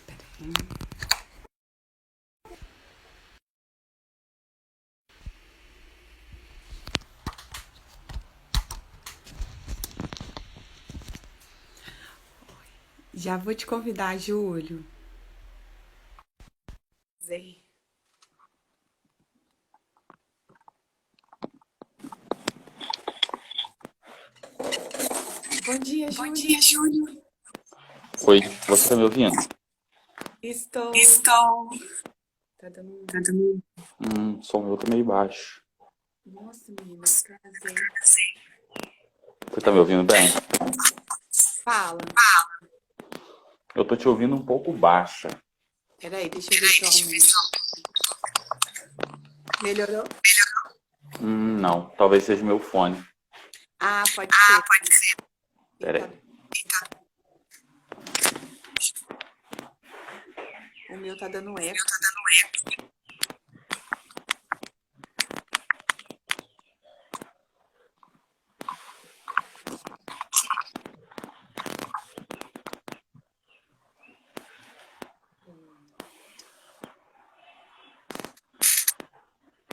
Peraí. Já vou te convidar, Júlio. Zé. Bom dia, Bom Júlio. dia, Júlio. Oi, você tá me ouvindo? Estou. Estou. Tá dando Tá dando. Som meu tá meio baixo. Nossa, menina, casei. Você tá me ouvindo bem? Fala. Eu tô te ouvindo um pouco baixa. Peraí, deixa eu ver se eu aumento. Melhorou? Não, talvez seja meu fone. Ah, pode ser. Pera Eita, aí. o meu tá dando eco.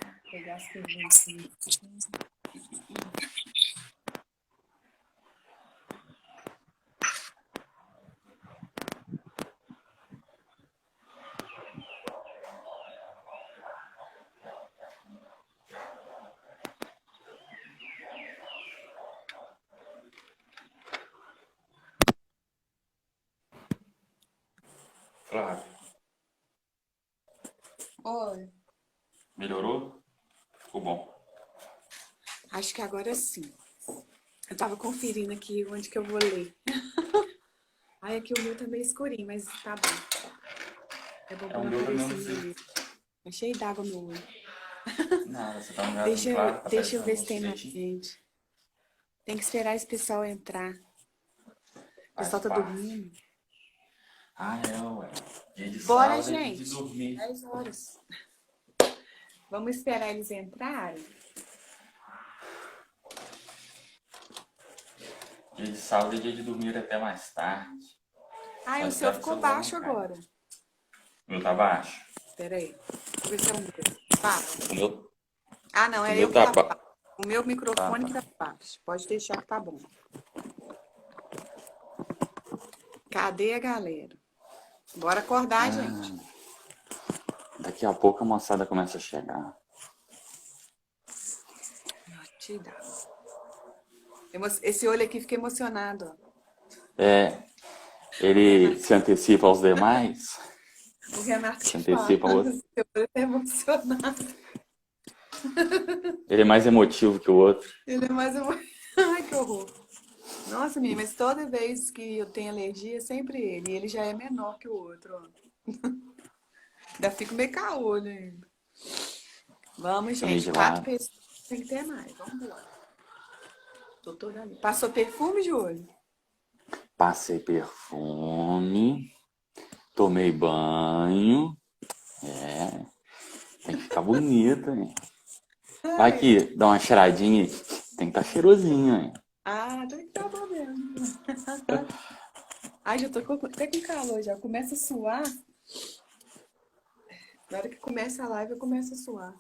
Vou pegar as perguntinhas. Flávio, Oi. melhorou? Ficou bom. Acho que agora sim. Eu tava conferindo aqui onde que eu vou ler. Ai, aqui o meu tá meio escurinho, mas tá bom. É bom É pra o não meu também. aparecer meu olho. Tá cheio d'água no olho. Nada, você tá no lugar Deixa, claro, tá deixa eu aparecendo ver se luz tem mais direitinho. gente. Tem que esperar esse pessoal entrar. O Faz pessoal tá parte. dormindo. Ah, é, ué. Dia de Bora, sábado é dia de gente. dormir. 10 horas. Vamos esperar eles entrarem? Dia de sábado é dia de dormir até mais tarde. Ai, Só o seu espero que o ficou celular não baixo caia. agora. O meu tá baixo. Espera aí. Deixa eu ver se é o meu. Fala. O meu, Ah, não, o é eu meu que tá tá baixo. baixo. O meu Tá, microfone que tá. tá baixo. Pode deixar que tá bom. Cadê a galera? Bora acordar, gente. Daqui a pouco a moçada começa a chegar. Te dá. Esse olho aqui fica emocionado, ó. É, O ele Renato, se antecipa aos demais. o Renato Se que fala. antecipa ao outro. Seu olho tá emocionado. Ele é mais emotivo que o outro. Ele é mais emocionado. Ai, que horror. Nossa, menina, mas toda vez que eu tenho alergia, é sempre ele. E ele já é menor que o outro, ó. Ainda fico meio caolho ainda. Vamos, Fica meio gente. 4 gelado. pessoas. Tem que ter mais. Vamos embora. Tô toda ali. Passou perfume de olho? Passei perfume. Tomei banho. Tem que ficar bonita, hein? Vai Ai. que dá uma cheiradinha e tem que estar cheirosinho, hein? Ah, tem que estar bom mesmo. Ai, já tô até com calor já. Começa a suar. Na hora que começa a live, eu começo a suar.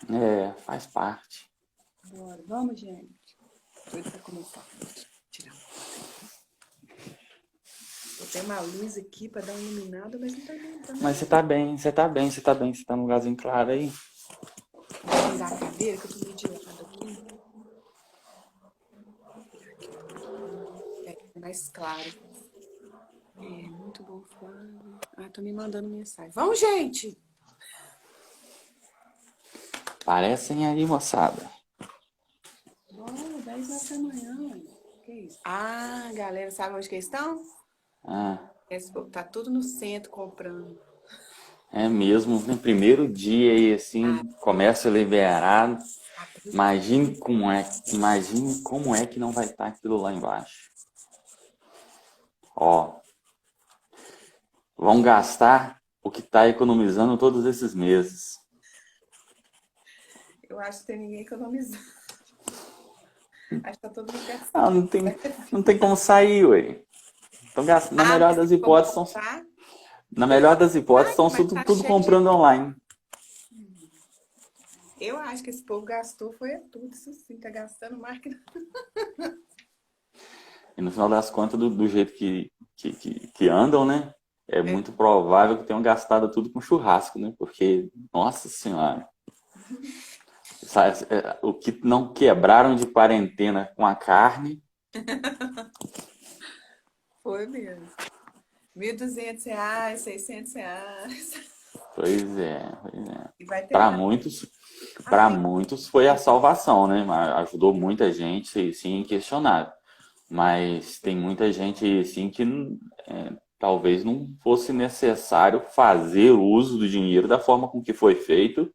É, faz parte. Bora. Vamos, gente. Doido pra começar. Tirar. Eu tenho uma luz aqui pra dar uma iluminada, mas não tá dando. Mas você tá bem, você tá bem, você tá bem. Você tá num lugarzinho claro aí. Vou virar a cadeira, que eu tô meio de lado aqui. É mais claro. É, muito bom, Flávio. Ah, tô me mandando mensagem. Vamos, gente! Parecem aí, moçada. Bora, 10 horas da manhã. Que isso? Ah, galera, sabe onde que eles estão? Ah, Esse povo tá tudo no centro comprando. é mesmo, no primeiro dia aí, Ah, assim, começa a liberar. abriu tudo. Imagine como é que não vai estar aquilo lá embaixo. Ó, vão gastar o que está economizando todos esses meses. Eu acho que tem ninguém economizando. Acho que tá todo mundo Não, gastando. não tem como sair, ué. Então, na Ah, melhor mas das tem como hipóteses, comprar? estão Mas tudo, tá tudo cheio de... comprando online. Eu acho que esse povo gastou, foi tudo isso sim, tá gastando mais que... E no final das contas, do jeito que andam, né? É É, muito provável que tenham gastado tudo com churrasco, né? Porque, nossa senhora, o que não quebraram de quarentena com a carne, foi mesmo. R$ 1.200, R$ 600. pois é. E vai ter Para mais. muitos, para Ai, muitos foi a salvação, né? Ajudou muita gente, sim, inquestionável. Mas tem muita gente, sim, que talvez não fosse necessário fazer uso do dinheiro da forma com que foi feito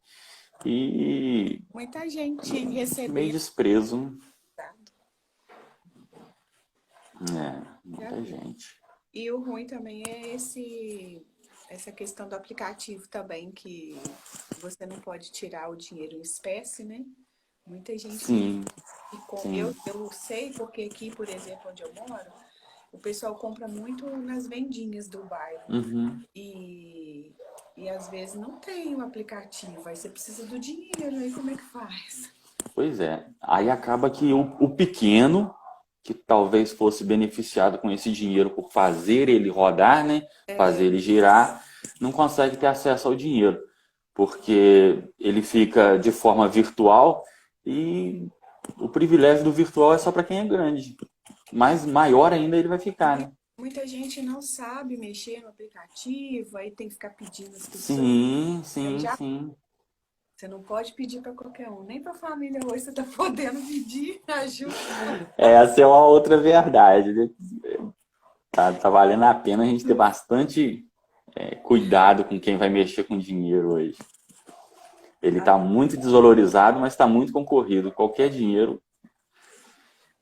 e muita gente meio recebeu. desprezo, né? Já Muita vi. gente. E o ruim também é essa questão do aplicativo também, que você não pode tirar o dinheiro em espécie, né? Muita gente. Sim, sim. Eu sei porque aqui, por exemplo, onde eu moro, o pessoal compra muito nas vendinhas do bairro. Uhum. E, e às vezes não tem o aplicativo. Aí você precisa do dinheiro, aí como é que faz? Pois é. Aí acaba que o pequeno, que talvez fosse beneficiado com esse dinheiro por fazer ele rodar, né? Fazer ele girar, não consegue ter acesso ao dinheiro, porque ele fica de forma virtual e o privilégio do virtual é só para quem é grande. Mas maior ainda ele vai ficar, Muita, né? muita gente não sabe mexer no aplicativo, aí tem que ficar pedindo as pessoas. Sim, Aí sim, já sim. você não pode pedir para qualquer um, nem para a família hoje você está podendo pedir ajuda. Essa é uma outra verdade, né? Tá valendo a pena a gente ter bastante cuidado com quem vai mexer com dinheiro hoje. Ele está muito desvalorizado, mas está muito concorrido. Qualquer dinheiro,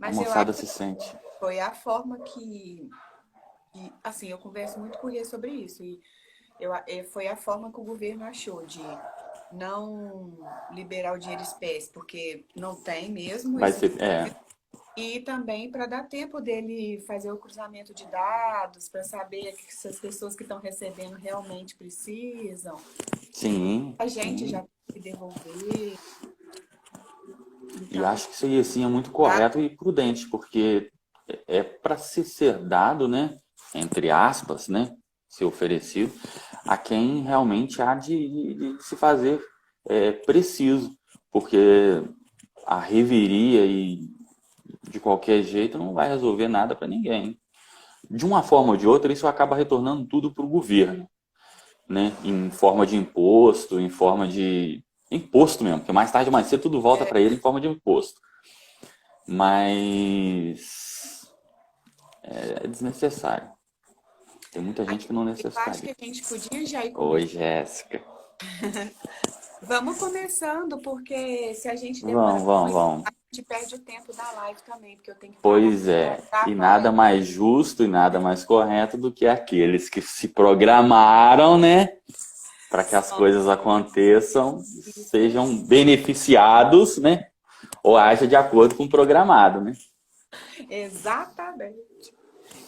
a Mas eu acho moçada que se sente. foi a forma assim, eu converso muito com ele sobre isso. E foi a forma que o governo achou de não liberar o dinheiro espécie, porque não tem mesmo Vai esse ser. dinheiro. E também para dar tempo dele fazer o cruzamento de dados, para saber se as pessoas que estão recebendo realmente precisam. E Sim, a gente já sim. tem que devolver. E Então, acho que isso aí assim, é muito tá? correto e prudente, porque é para ser dado, né? Entre aspas, né? Ser oferecido a quem realmente há de se fazer preciso. Porque a reveria e de qualquer jeito não vai resolver nada para ninguém. De uma forma ou de outra, isso acaba retornando tudo para o governo, né? Em forma de imposto, em forma de imposto mesmo, porque mais tarde ou mais cedo tudo volta para ele em forma de imposto. Mas é desnecessário. Tem muita gente que não Eu acho que necessitaria. a gente podia já ir Oi, começando. Jéssica. Vamos começando, porque se a gente demorar Vamos, vamos, muito, vamos. a gente perde o tempo da live também, porque eu tenho que parar Pois para é. E gravar. nada mais justo e nada mais correto do que aqueles que se programaram, né? Para que as Só coisas aconteçam, isso aí. sejam beneficiados, né? Ou haja de acordo com o programado, né? Exatamente.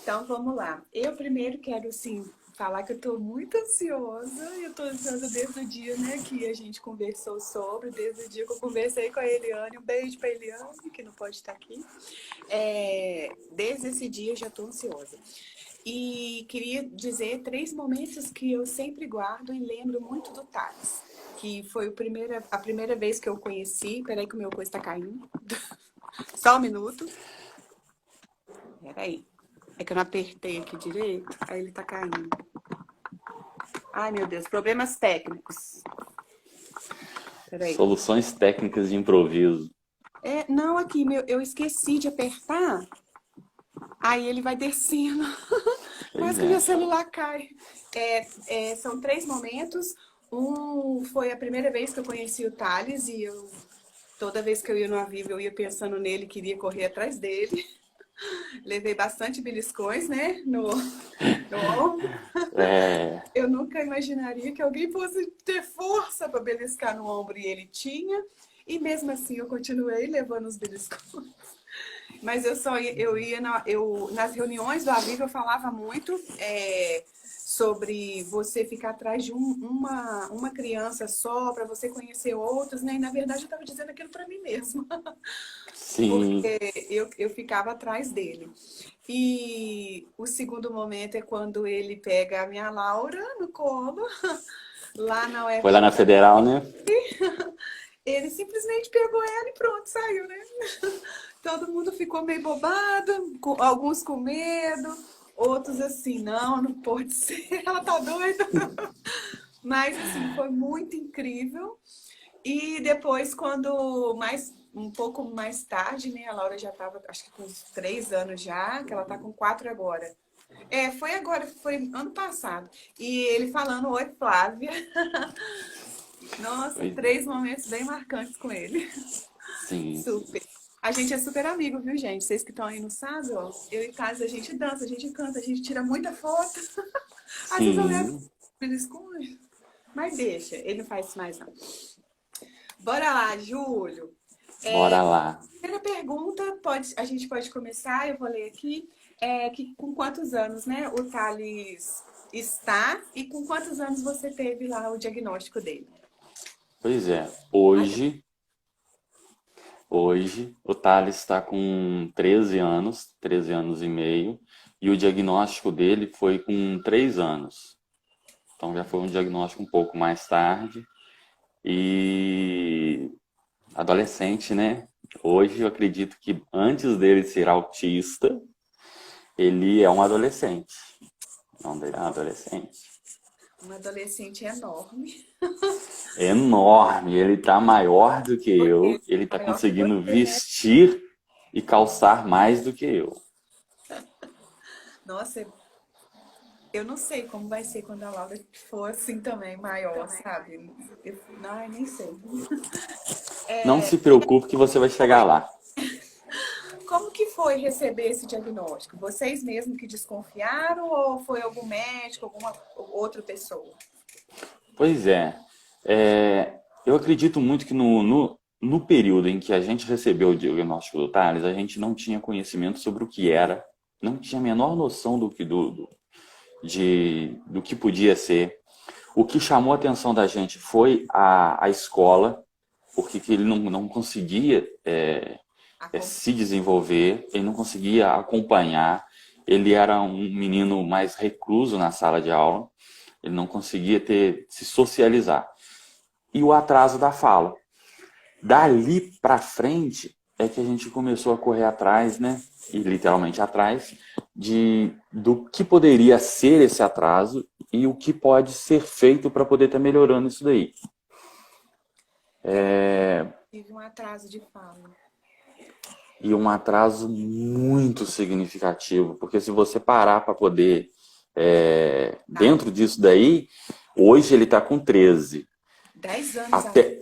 Então vamos lá. Eu primeiro quero sim falar que eu estou muito ansiosa. Eu estou ansiosa desde o dia, né, que a gente conversou sobre, desde o dia que eu conversei com a Eliane. Um beijo para a Eliane, que não pode estar aqui. Desde esse dia eu já estou ansiosa. E queria dizer 3 momentos que eu sempre guardo e lembro muito do Thales. Que foi a primeira vez que eu conheci. Peraí que o meu coisa está caindo. Só um minuto. Peraí. É que eu não apertei aqui direito, aí ele tá caindo. Ai, meu Deus, problemas técnicos. Peraí. Soluções técnicas de improviso. Não, aqui, eu esqueci de apertar. Aí ele vai descendo. Pois Quase que meu é. celular cai. São 3 momentos. Um foi a primeira vez que eu conheci o Thales e toda vez que eu ia no Aviva, eu ia pensando nele, queria correr atrás dele. Levei bastante beliscões, né, no ombro. É, Eu nunca imaginaria que alguém fosse ter força para beliscar no ombro e ele tinha. E mesmo assim eu continuei levando os beliscões. Mas eu ia nas reuniões do Aviva eu falava muito sobre você ficar atrás de uma criança só para você conhecer outros, né? E na verdade eu estava dizendo aquilo para mim mesma, Sim. porque eu ficava atrás dele. E o segundo momento é quando ele pega a minha Laura no colo, lá na Foi lá na UFRJ. Federal, né? Ele simplesmente pegou ela e pronto, saiu, né? Todo mundo ficou meio bobado, alguns com medo, outros assim, não, não pode ser, ela tá doida. Mas assim, foi muito incrível. E depois, um pouco mais tarde, né? A Laura já estava, acho que com uns 3 anos já, que ela tá com 4 agora. Foi agora, foi ano passado. E ele falando, oi, Flávia. Nossa, Pois 3 momentos bem marcantes com ele. sim, sim. Super. A gente é super amigo, viu, gente? Vocês que estão aí no sábado, ó. Eu e Casa, a gente dança, a gente canta, a gente tira muita foto. Às vezes eu levo Sim, ele esconde. Mas deixa, ele não faz isso mais, não. Bora lá, Júlio. bora lá. Primeira pergunta, a gente pode começar, eu vou ler aqui. Com quantos anos, né, o Thales está e com quantos anos você teve lá o diagnóstico dele? Pois é, Ai, que hoje o Thales está com 13 anos e meio, e o diagnóstico dele foi com 3 anos. Então já foi um diagnóstico um pouco mais tarde. E adolescente, né? Hoje eu acredito que antes dele ser autista, ele é um adolescente. Não, ele é um adolescente. um adolescente enorme. Enorme, ele tá maior do que Porque eu, ele tá maior que conseguindo você, né? vestir e calçar mais do que eu. Nossa, eu não sei como vai ser quando a Laura for assim também, maior, sabe? Ai, nem sei. Não se preocupe que você vai chegar lá. Como que foi receber esse diagnóstico? Vocês mesmos que desconfiaram ou foi algum médico, alguma outra pessoa? Pois é, eu acredito muito que no período em que a gente recebeu o diagnóstico do Thales, a gente não tinha conhecimento sobre o que era, não tinha a menor noção do que podia ser. O que chamou a atenção da gente foi a escola, porque que ele não conseguia se desenvolver, ele não conseguia acompanhar, ele era um menino mais recluso na sala de aula, ele não conseguia se socializar. E o atraso da fala. Dali para frente é que a gente começou a correr atrás, né? E literalmente atrás do que poderia ser esse atraso e o que pode ser feito para poder estar melhorando isso daí. Tive um atraso de fala. E um atraso muito significativo, porque se você parar para poder Tá? dentro disso daí, hoje ele está com 13. 10 anos atrás. Até,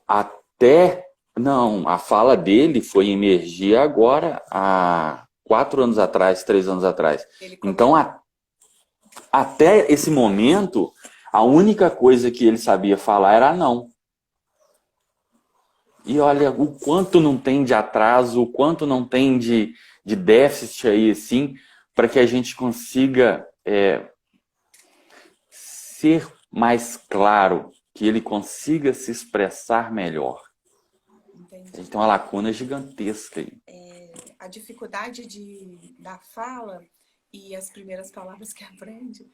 até não, a fala dele foi emergir agora há 4 anos atrás, 3 anos atrás. Ele Então, começou. até esse momento, a única coisa que ele sabia falar era não. E olha o quanto não tem de atraso, o quanto não tem de déficit aí, assim, para que a gente consiga ser mais claro, que ele consiga se expressar melhor. A Entendi. gente tem uma lacuna gigantesca aí. A dificuldade da fala e as primeiras palavras que aprende,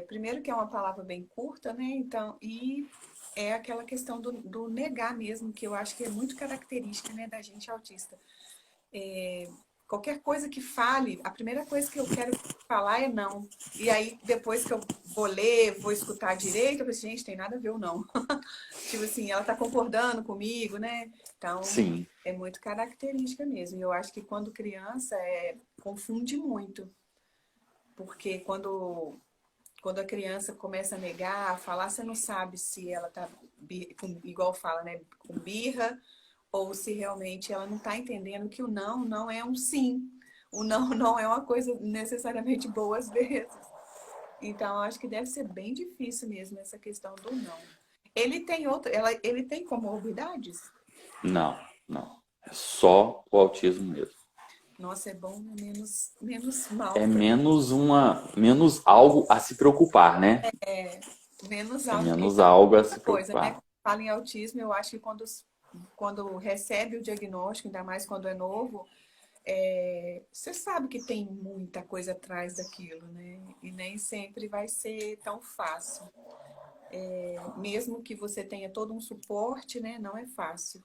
primeiro que é uma palavra bem curta, né? Então, e é aquela questão do negar mesmo, que eu acho que é muito característica, né, da gente autista. Qualquer coisa que fale, a primeira coisa que eu quero falar é não. E aí, depois que eu vou ler, vou escutar direito, eu falo assim, gente, tem nada a ver ou não. Tipo assim, ela tá concordando comigo, né? Então, Sim, é muito característica mesmo. E eu acho que quando criança, confunde muito. Porque quando a criança começa a negar, a falar, você não sabe se ela tá, igual fala, né? Com birra, ou se realmente ela não está entendendo que o não não é um sim. O não não é uma coisa necessariamente boa às vezes. Então, eu acho que deve ser bem difícil mesmo essa questão do não. Ele tem comorbidades? não, não. É só o autismo mesmo. Nossa, é bom, é menos mal É para menos algo a se preocupar, né? menos É alto, porque menos então, algo a outra se coisa, né? preocupar. Quando fala em autismo, eu acho que quando recebe o diagnóstico, ainda mais quando é novo, você sabe que tem muita coisa atrás daquilo, né? E nem sempre vai ser tão fácil. Mesmo que você tenha todo um suporte, né? Não é fácil.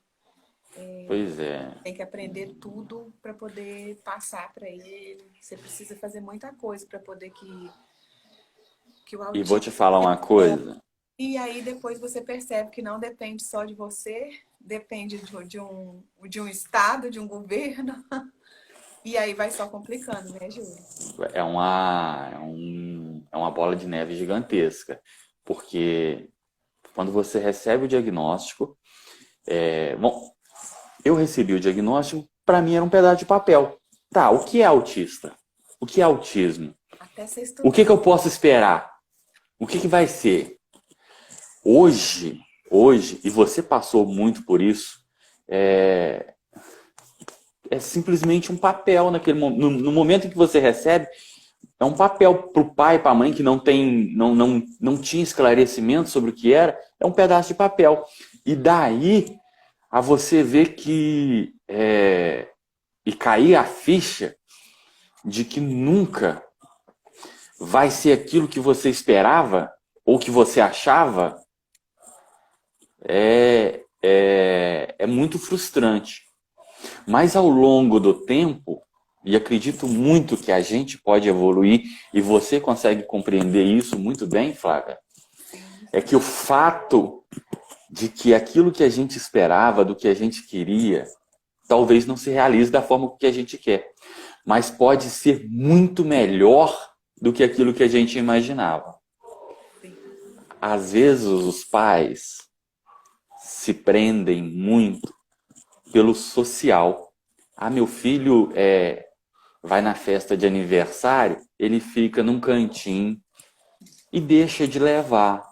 Pois é. Tem que aprender tudo para poder passar para ele. Você precisa fazer muita coisa para poder que o E vou autismo. te falar uma coisa. E aí depois você percebe que não depende só de você, depende de um estado, de um governo. E aí vai só complicando, né, Júlio? É uma bola de neve gigantesca. Porque quando você recebe o diagnóstico, bom, eu recebi o diagnóstico, para mim era um pedaço de papel. Tá, o que é autista? O que é autismo? Até você O que estudar. que eu posso esperar? O que que vai ser? Hoje, e você passou muito por isso, é, é simplesmente um papel no momento em que você recebe, é um papel para o pai, para a mãe que não tinha esclarecimento sobre o que era, é um pedaço de papel. E daí a você ver e cair a ficha de que nunca vai ser aquilo que você esperava ou que você achava, é muito frustrante. Mas ao longo do tempo, e acredito muito que a gente pode evoluir, e você consegue compreender isso muito bem, Flávia, Sim, é que o fato de que aquilo que a gente esperava, do que a gente queria, talvez não se realize da forma que a gente quer, mas pode ser muito melhor do que aquilo que a gente imaginava. sim. Às vezes os pais se prendem muito pelo social. Ah, meu filho vai na festa de aniversário, ele fica num cantinho e deixa de levar.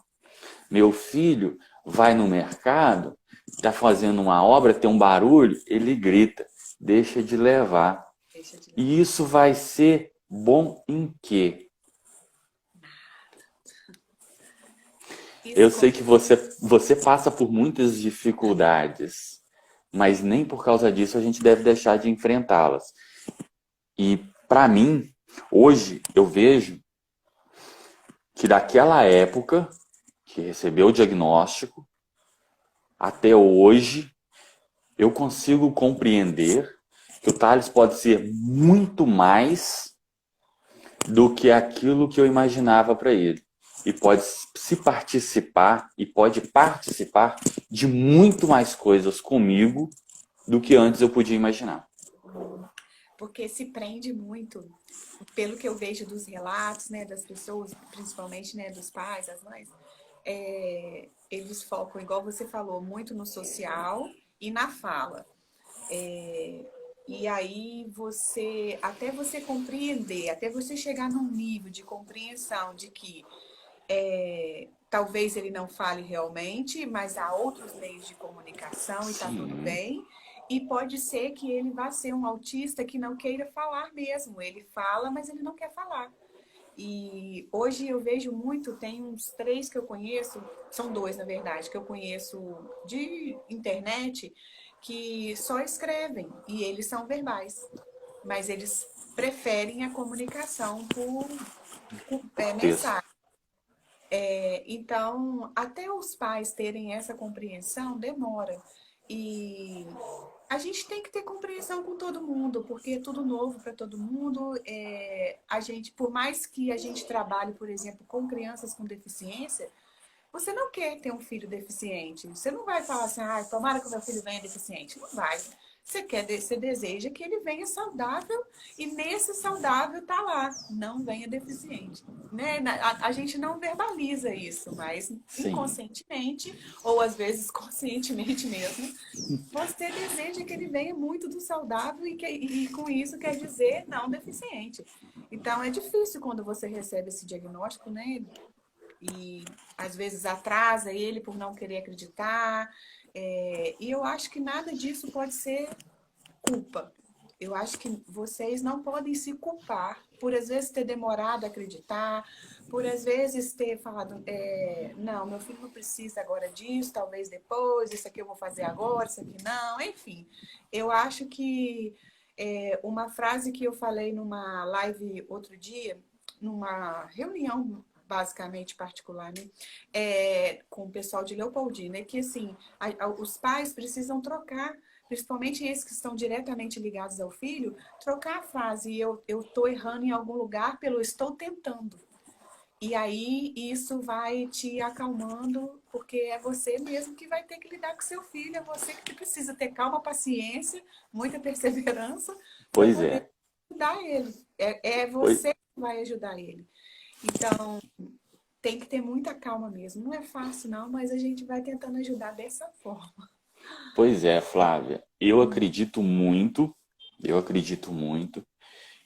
Meu filho vai no mercado, está fazendo uma obra, tem um barulho, ele grita, deixa de levar. Deixa de E levar. isso vai ser bom em quê? Isso Eu com sei que você passa por muitas dificuldades, mas nem por causa disso a gente deve deixar de enfrentá-las. E para mim, hoje eu vejo que daquela época que recebeu o diagnóstico até hoje, eu consigo compreender que o Thales pode ser muito mais do que aquilo que eu imaginava para ele. E pode se participar e pode participar de muito mais coisas comigo do que antes eu podia imaginar. porque se prende muito, pelo que eu vejo dos relatos, né, das pessoas, principalmente, né, dos pais, das mães, eles focam, igual você falou, muito no social e na fala. E aí até você compreender, até você chegar num nível de compreensão de que talvez ele não fale realmente, mas há outros meios de comunicação e tá tudo Sim, bem. E pode ser que ele vá ser um autista que não queira falar mesmo. Ele fala, mas ele não quer falar. E hoje eu vejo muito, tem uns três que eu conheço, são dois na verdade, que eu conheço de internet, que só escrevem e eles são verbais, mas eles preferem a comunicação por texto. mensagem. Então, até os pais terem essa compreensão demora. E a gente tem que ter compreensão com todo mundo, porque é tudo novo para todo mundo. A gente, por mais que a gente trabalhe, por exemplo, com crianças com deficiência, você não quer ter um filho deficiente. Você não vai falar assim, ah, tomara que o meu filho venha deficiente. Não vai. Você deseja que ele venha saudável e nesse saudável tá lá, não venha deficiente. Né? A gente não verbaliza isso, mas Sim, inconscientemente, ou às vezes conscientemente mesmo, você deseja que ele venha muito do saudável e com isso quer dizer não deficiente. Então é difícil quando você recebe esse diagnóstico, né? E às vezes atrasa ele por não querer acreditar. E eu acho que nada disso pode ser culpa. Eu acho que vocês não podem se culpar por, às vezes, ter demorado a acreditar, por, às vezes, ter falado, não, meu filho não precisa agora disso, talvez depois, isso aqui eu vou fazer agora, isso aqui não, enfim. Eu acho que uma frase que eu falei numa live outro dia, numa reunião basicamente particular, né? Com o pessoal de Leopoldina, é que assim, os pais precisam trocar, principalmente esses que estão diretamente ligados ao filho, trocar a frase, eu estou errando em algum lugar pelo estou tentando. E aí isso vai te acalmando, porque é você mesmo que vai ter que lidar com seu filho, é você que precisa ter calma, paciência, muita perseverança para Pois poder é. ajudar ele. É Pois, você que vai ajudar ele. Então, tem que ter muita calma mesmo. Não é fácil, não, mas a gente vai tentando ajudar dessa forma. pois é, Flávia. Eu acredito muito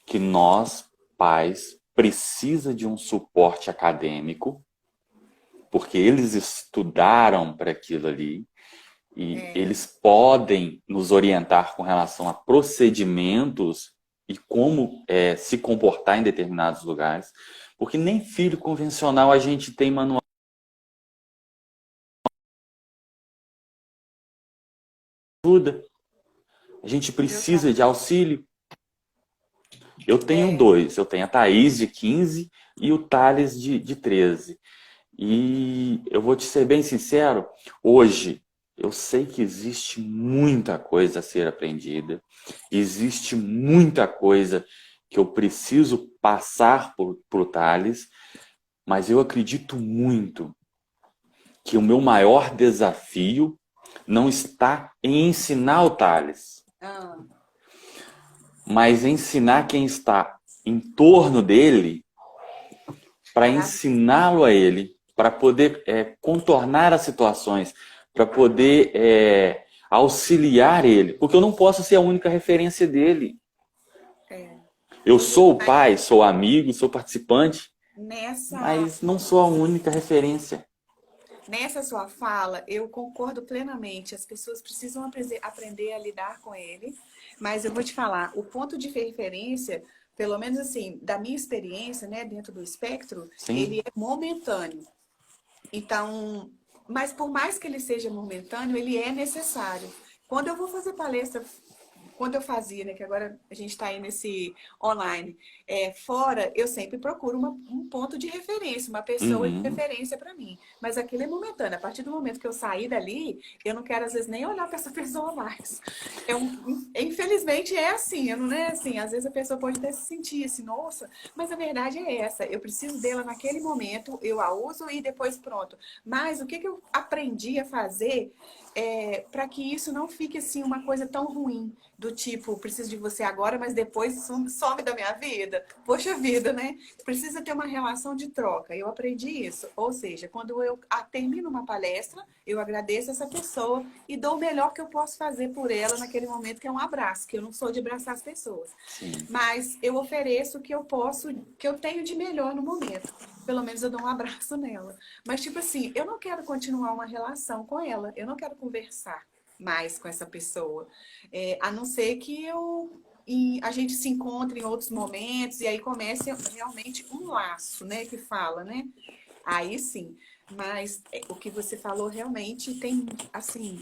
que nós, pais, precisa de um suporte acadêmico, porque eles estudaram para aquilo ali e É, eles podem nos orientar com relação a procedimentos e como se comportar em determinados lugares, porque nem filho convencional a gente tem manual de ajuda. A gente eu precisa de também. auxílio. Eu tenho É, dois. Eu tenho a Thaís, de 15, e o Thales, de 13. E eu vou te ser bem sincero, hoje eu sei que existe muita coisa a ser aprendida, existe muita coisa que eu preciso passar por Thales, mas eu acredito muito que o meu maior desafio não está em ensinar o Thales, ah, mas ensinar quem está em torno dele para para ensiná-lo a ele, para poder contornar as situações, para poder auxiliar ele, porque eu não posso ser a única referência dele. é, Eu sou o mas pai, sou amigo, sou participante, nessa mas não sou a única referência. Nessa sua fala, eu concordo plenamente. As pessoas precisam aprender a lidar com ele, mas eu vou te falar, o ponto de referência, pelo menos assim, da minha experiência, né, dentro do espectro, ele Sim. é momentâneo. Então, mas por mais que ele seja momentâneo, ele é necessário. Quando eu vou fazer palestra, quando eu fazia, né, que agora a gente está aí nesse online, fora, eu sempre procuro um ponto de referência, uma pessoa de Uhum. referência para mim. Mas aquilo é momentâneo. A partir do momento que eu sair dali, eu não quero, às vezes, nem olhar para essa pessoa mais. Infelizmente é assim, eu não é assim. Às vezes a pessoa pode até se sentir assim, nossa, mas a verdade é essa. Eu preciso dela naquele momento, eu a uso e depois pronto. Mas o que eu aprendi a fazer para que isso não fique assim uma coisa tão ruim, do tipo, preciso de você agora, mas depois some da minha vida. Poxa vida, né? Precisa ter uma relação de troca. Eu aprendi isso. Ou seja, quando eu termino uma palestra, eu agradeço essa pessoa e dou o melhor que eu posso fazer por ela naquele momento, que é um abraço, que eu não sou de abraçar as pessoas. Sim. Mas eu ofereço o que eu posso, que eu tenho de melhor no momento. Pelo menos eu dou um abraço nela. Mas, tipo assim, eu não quero continuar uma relação com ela. Eu não quero conversar mais com essa pessoa. A não ser que a gente se encontre em outros momentos e aí comece realmente um laço, né? Que fala, né? Aí sim. Mas o que você falou realmente tem, assim,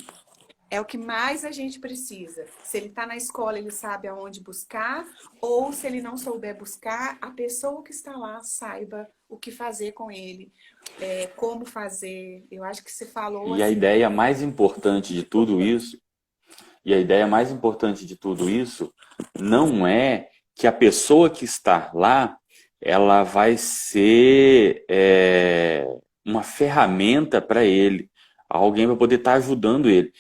é o que mais a gente precisa. Se ele está na escola, ele sabe aonde buscar, ou se ele não souber buscar, a pessoa que está lá saiba o que fazer com ele, como fazer. Eu acho que você falou E a assim. ideia mais importante de tudo isso, e a ideia mais importante de tudo isso não é que a pessoa que está lá, ela vai ser uma ferramenta para ele. Alguém vai poder estar ajudando ele.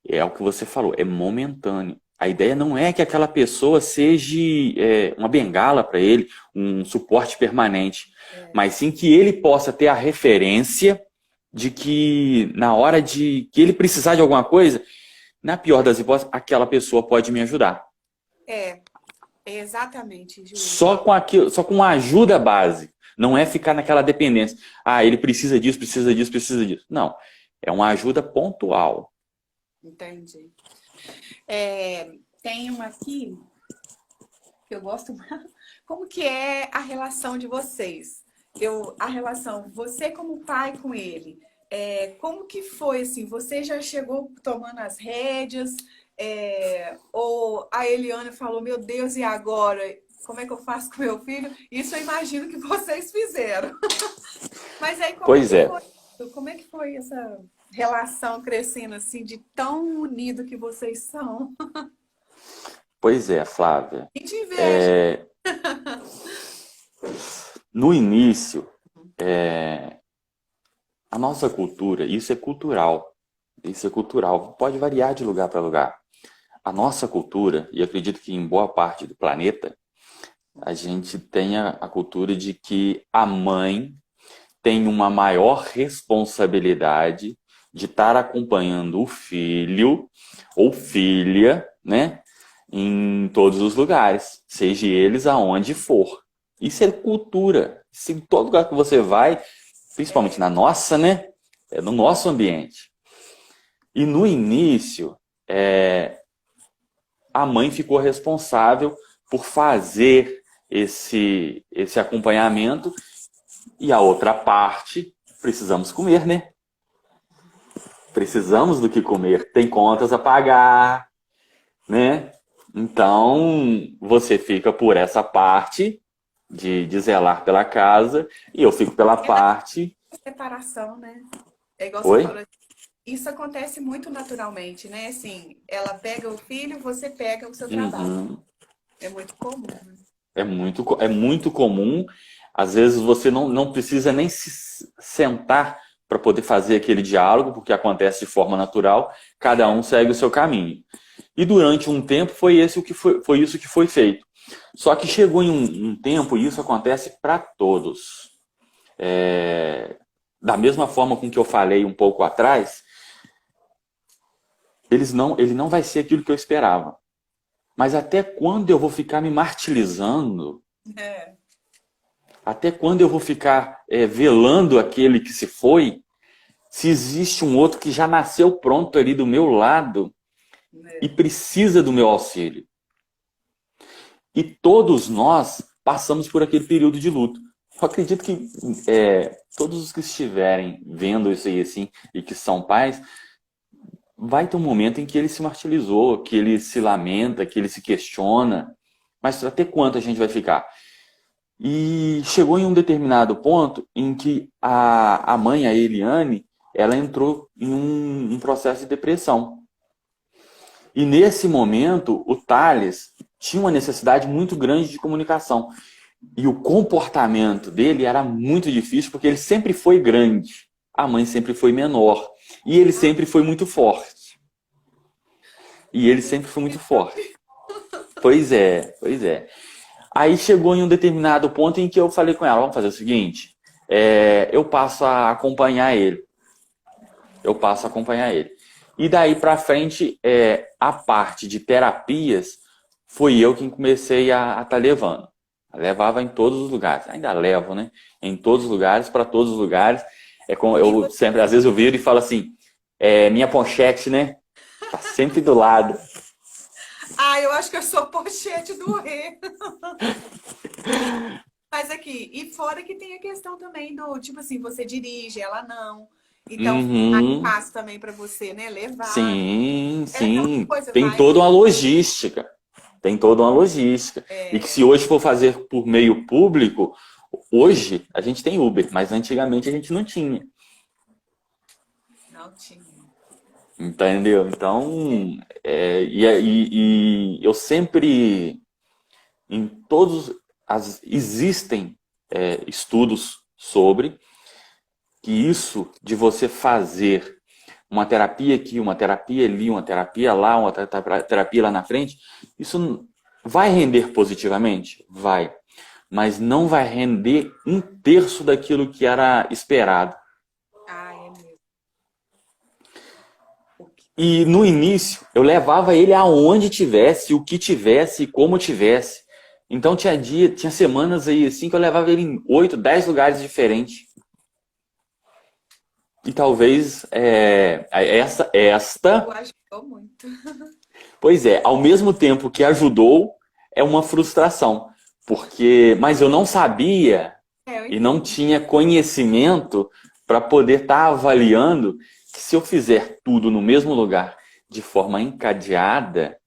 É o que você falou, é momentâneo. A ideia não é que aquela pessoa seja uma bengala para ele, um suporte permanente, mas sim que ele possa ter a referência de que na hora de que ele precisar de alguma coisa, na pior das hipóteses, aquela pessoa pode me ajudar. É, exatamente, Júlio. Só com aquilo, só com uma ajuda base. Não é ficar naquela dependência. Ah, ele precisa disso, precisa disso, precisa disso. Não. É uma ajuda pontual. Entendi. Tem uma aqui. porque eu gosto. Como que é a relação de vocês? A relação, você como pai com ele, como que foi assim? Você já chegou tomando as rédeas? Ou a Eliana falou, meu Deus, e agora? Como é que eu faço com meu filho? Isso eu imagino que vocês fizeram. Mas aí como é Pois que é, foi? Como é que foi essa relação crescendo assim, de tão unido que vocês são? pois é, Flávia. E de inveja. É, no início, a nossa cultura, isso é cultural, pode variar de lugar para lugar. A nossa cultura, e acredito que em boa parte do planeta, a gente tem a cultura de que a mãe tem uma maior responsabilidade de estar acompanhando o filho ou filha, né, em todos os lugares, seja eles aonde for. Isso é cultura. Isso em todo lugar que você vai, principalmente na nossa, né, é no nosso ambiente. E no início, a mãe ficou responsável por fazer esse acompanhamento e a outra parte, precisamos comer, né? Precisamos do que comer. Tem contas a pagar, né? Então, você fica por essa parte de zelar pela casa e eu fico pela É na parte... separação, né? É igual você Oi? falou. Isso acontece muito naturalmente, né? Assim, ela pega o filho, você pega o seu trabalho. Uhum. É muito comum, né? É muito comum. Às vezes você não precisa nem se sentar para poder fazer aquele diálogo, porque acontece de forma natural, cada um segue o seu caminho. E durante um tempo foi isso que foi feito. Só que chegou em um tempo, e isso acontece para todos. Da mesma forma com que eu falei um pouco atrás, ele não vai ser aquilo que eu esperava. Mas até quando eu vou ficar me martirizando? É, Até quando eu vou ficar velando aquele que se foi, se existe um outro que já nasceu pronto ali do meu lado e né? precisa do meu auxílio? E todos nós passamos por aquele período de luto. Eu acredito que todos os que estiverem vendo isso aí assim e que são pais, vai ter um momento em que ele se martirizou, que ele se lamenta, que ele se questiona. Mas até quanto a gente vai ficar? E chegou em um determinado ponto em que a mãe, a Eliane, ela entrou em um processo de depressão. E nesse momento, o Thales tinha uma necessidade muito grande de comunicação. E o comportamento dele era muito difícil, porque ele sempre foi grande. A mãe sempre foi menor. E ele sempre foi muito forte. E ele sempre foi muito forte. Pois é, pois é. Aí chegou em um determinado ponto em que eu falei com ela, vamos fazer o seguinte, eu passo a acompanhar ele. Eu passo a acompanhar ele. E daí pra frente, a parte de terapias, foi eu quem comecei a estar levando. Eu levava em todos os lugares. Ainda levo, né? Em todos os lugares, para todos os lugares. É como E eu você... sempre, às vezes eu viro e falo assim, minha pochete, né? Tá sempre do lado. Ah, eu acho que eu sou pochete do rei. Mas aqui, e fora que tem a questão também do, tipo assim, você dirige, ela não. Então, mais Uhum. fácil também para você, né? Levar. Sim, É aquela sim. coisa, Tem vai. toda uma logística. Tem toda uma logística. E que se hoje for fazer por meio público, hoje a gente tem Uber, mas antigamente a gente não tinha. Não tinha. Entendeu? Então, e eu sempre, em todos, existem estudos sobre que isso de você fazer uma terapia aqui, uma terapia ali, uma terapia lá, uma terapia lá na frente, isso vai render positivamente? Vai. Mas não vai render um terço daquilo que era esperado. Ah, é mesmo. O que- E no início, eu levava ele aonde tivesse, o que tivesse, como tivesse. Então tinha semanas aí assim que eu levava ele em 8, 10 lugares diferentes. E talvez esta Eu ajudou muito. Pois é, ao mesmo tempo que ajudou, é uma frustração, porque, mas eu não sabia Eu e não entendo. tinha conhecimento para poder estar avaliando que se eu fizer tudo no mesmo lugar de forma encadeada,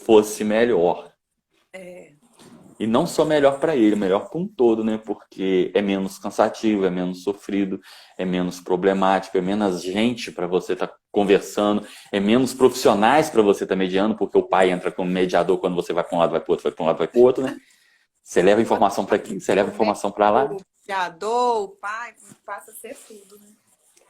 fosse melhor. É, E não só melhor para ele, melhor para um todo, né? Porque é menos cansativo, é menos sofrido, é menos problemático, é menos gente para você estar conversando, é menos profissionais para você estar mediando, porque o pai entra como mediador quando você vai para um lado, vai para o outro, vai para um lado, vai para o outro, né? Você leva quando informação para aqui, você leva o médico, informação para lá. o criador, o pai, passa a ser tudo, né?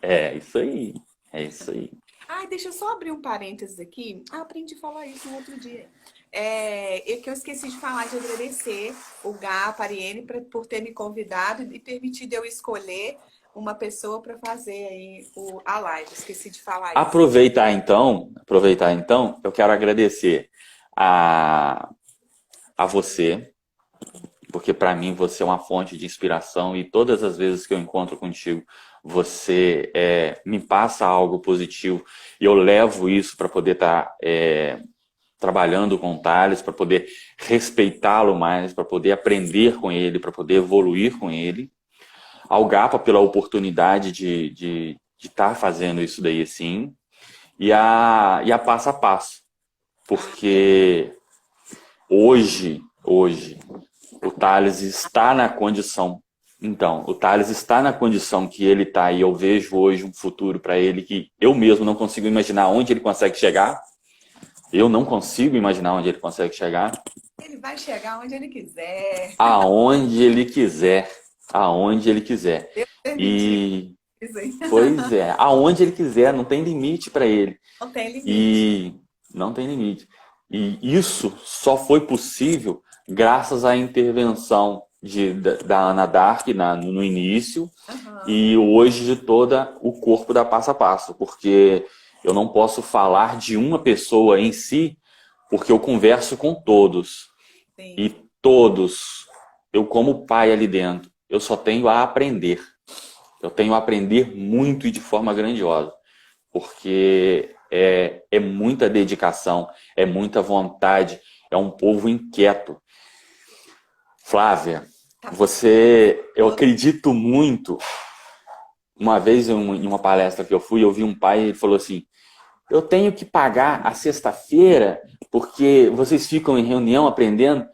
É isso aí, é isso aí. Ai, deixa eu só abrir um parênteses aqui. Ah, aprendi a falar isso no outro dia. Que eu esqueci de falar de agradecer o Gá, a Ariene, por ter me convidado e permitido eu escolher uma pessoa para fazer aí a live. Esqueci de falar isso. Aproveitar então, eu quero agradecer a, a você, porque para mim você é uma fonte de inspiração e todas as vezes que eu encontro contigo, você me passa algo positivo e eu levo isso para poder estar trabalhando com o Thales, para poder respeitá-lo mais, para poder aprender com ele, para poder evoluir com ele. Ao Gapa pela oportunidade de estar fazendo isso daí assim, e a passo a passo, Ah, eu porque hoje, o Thales está na condição. Então, o Thales está na condição que ele está e eu vejo hoje um futuro para ele que eu mesmo não consigo imaginar onde ele consegue chegar. Eu não consigo imaginar onde ele consegue chegar. Ele vai chegar onde ele quiser. Aonde ele quiser. Aonde ele quiser. Deus permitir E, isso aí. pois é, aonde ele quiser, não tem limite para ele. Não tem limite. E não tem limite. E isso só foi possível graças à intervenção da Ana Dark no início Aham, e hoje de todo o corpo da Passo a Passo, porque eu não posso falar de uma pessoa em si, porque eu converso com todos. E sim. todos, eu como pai ali dentro, eu só tenho a aprender. Eu tenho a aprender muito e de forma grandiosa porque é muita dedicação, é muita vontade, é um povo inquieto. Flávia, Tá eu todo. acredito muito. Uma vez em uma palestra que eu fui, eu vi um pai, ele falou assim: eu tenho que pagar a sexta-feira porque vocês ficam em reunião aprendendo.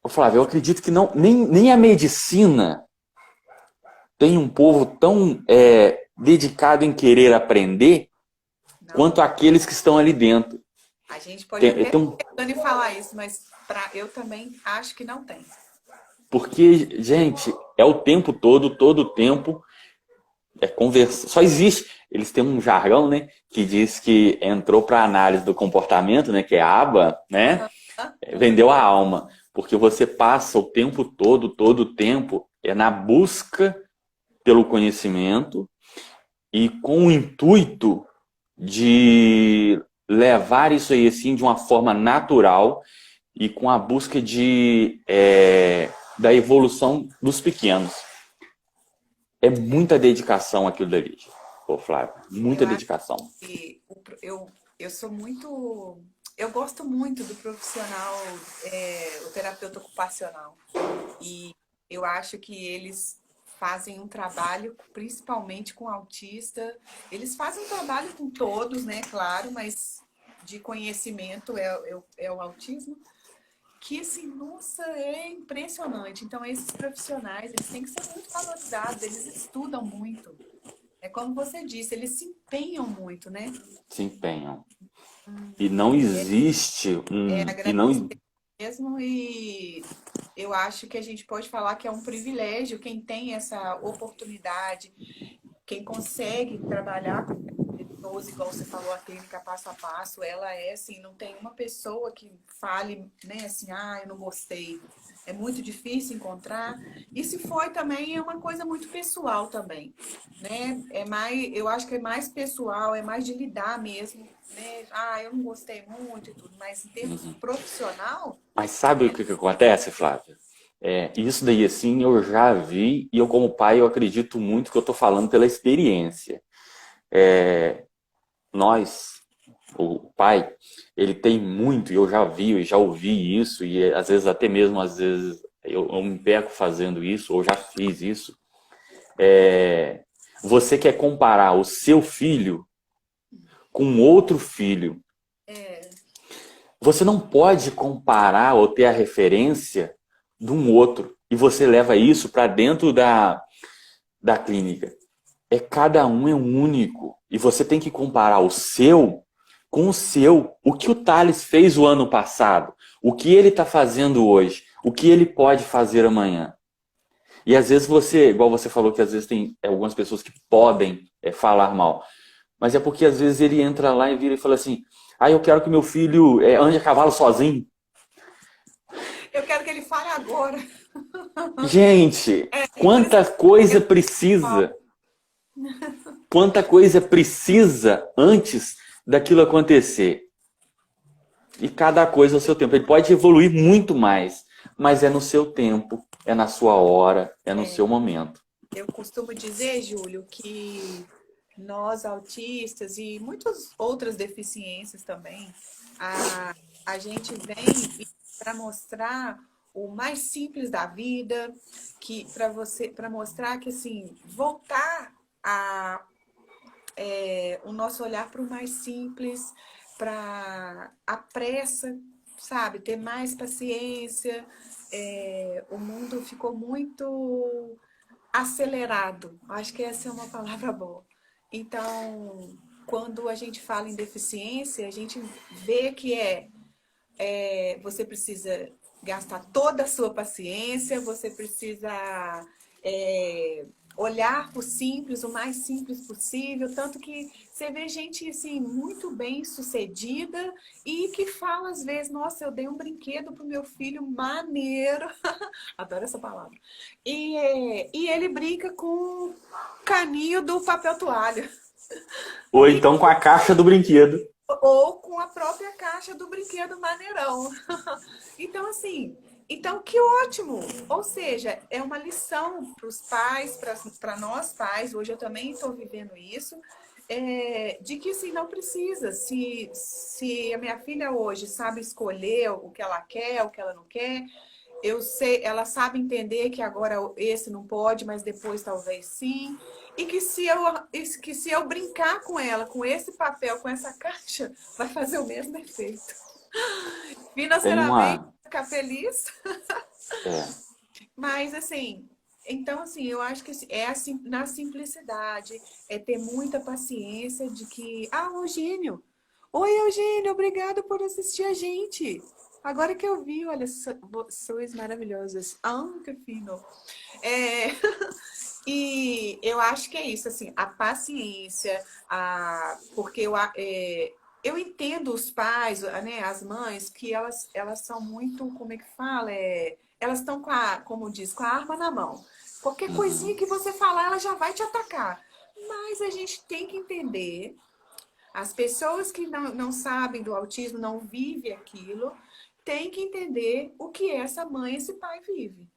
Flávia, eu acredito que não, nem a medicina tem um povo tão dedicado em querer aprender Não. quanto aqueles que estão ali dentro. A gente pode até Tem pensando em falar isso, mas eu também acho que não tem. porque, gente, é o tempo todo o tempo é conversa. Só existe. Eles têm um jargão, né, que diz que entrou para análise do comportamento, né, que é a aba, né, Aham, vendeu a alma, porque você passa o tempo todo o tempo na busca pelo conhecimento e com o intuito de levar isso aí assim de uma forma natural e com a busca da evolução dos pequenos. É muita dedicação aquilo dali, pô, Flávio. eu Muita acho dedicação. que eu sou muito. Eu gosto muito do profissional, o terapeuta ocupacional. E eu acho que eles fazem um trabalho, principalmente com autista. Eles fazem um trabalho com todos, né? Claro, mas de conhecimento é o autismo. Que assim, nossa, é impressionante. Então, esses profissionais, eles têm que ser muito valorizados, eles estudam muito. É como você disse, eles se empenham muito, né? Se empenham. E não existe e Agradecer não mesmo e eu acho que a gente pode falar que é um privilégio quem tem essa oportunidade, quem consegue trabalhar com pessoas, igual você falou, a clínica passo a passo, ela é assim, não tem uma pessoa que fale, né, assim, ah, eu não gostei. É muito difícil encontrar. E se foi também é uma coisa muito pessoal também, né? Eu acho que é mais pessoal, é mais de lidar mesmo, né? Ah, eu não gostei muito e tudo, mas em termos profissional, Mas sabe o que acontece, Flávia? Isso daí assim eu já vi e eu como pai eu acredito muito que eu estou falando pela experiência. Nós o pai, ele tem muito, e eu já vi, e já ouvi isso, e às vezes até mesmo, às vezes, eu me pego fazendo isso, ou já fiz isso. Você quer comparar o seu filho com outro filho. É, Você não pode comparar ou ter a referência de um outro, e você leva isso para dentro da clínica. Cada um é único. E você tem que comparar o seu com o seu. O que o Thales fez o ano passado, o que ele está fazendo hoje, o que ele pode fazer amanhã. E às vezes você, igual você falou que às vezes tem algumas pessoas que podem falar mal. Mas é porque às vezes ele entra lá e vira e fala assim: ah, eu quero que meu filho ande a cavalo sozinho. eu quero que ele fale agora. Gente, E por isso quanta coisa precisa, quanta coisa precisa antes daquilo acontecer. E cada coisa ao seu tempo. Ele pode evoluir muito mais, mas é no seu tempo, é na sua hora, é no seu momento. eu costumo dizer, Júlio, que nós autistas e muitas outras deficiências também, a gente vem para mostrar o mais simples da vida, que para mostrar que assim, voltar o nosso olhar para o mais simples, para a pressa, sabe, ter mais paciência. O mundo ficou muito acelerado. Acho que essa é uma palavra boa. Então, quando a gente fala em deficiência, a gente vê que você precisa gastar toda a sua paciência, você precisa é, olhar para o simples, o mais simples possível, tanto que você vê gente assim muito bem sucedida e que fala às vezes, nossa, eu dei um brinquedo pro meu filho maneiro, adoro essa palavra, e ele brinca com o caninho do papel toalha. Ou então com a caixa do brinquedo. Ou com a própria caixa do brinquedo maneirão. Então, assim, então que ótimo! Ou seja, é uma lição para os pais, para nós pais, hoje eu também estou vivendo isso, de que assim, não precisa. Se a minha filha hoje sabe escolher o que ela quer, o que ela não quer, eu sei, ela sabe entender que agora esse não pode, mas depois talvez sim. E que se eu brincar com ela, com esse papel, com essa caixa, vai fazer o mesmo efeito. Tem Financeiramente, uma. ficar feliz, É, mas assim, então assim, eu acho que é assim, na simplicidade, é ter muita paciência de que, Eugênio, oi Eugênio, obrigado por assistir a gente. Agora que eu vi, olha, sois maravilhosas. Ah, que fino. É, e eu acho que é isso, assim, a paciência, porque eu entendo os pais, né, as mães, que elas são muito, como é que fala? Elas estão como diz, com a arma na mão. Qualquer coisinha uhum. que você falar, ela já vai te atacar. Mas a gente tem que entender, as pessoas que não sabem do autismo, não vivem aquilo, têm que entender o que essa mãe e esse pai vive.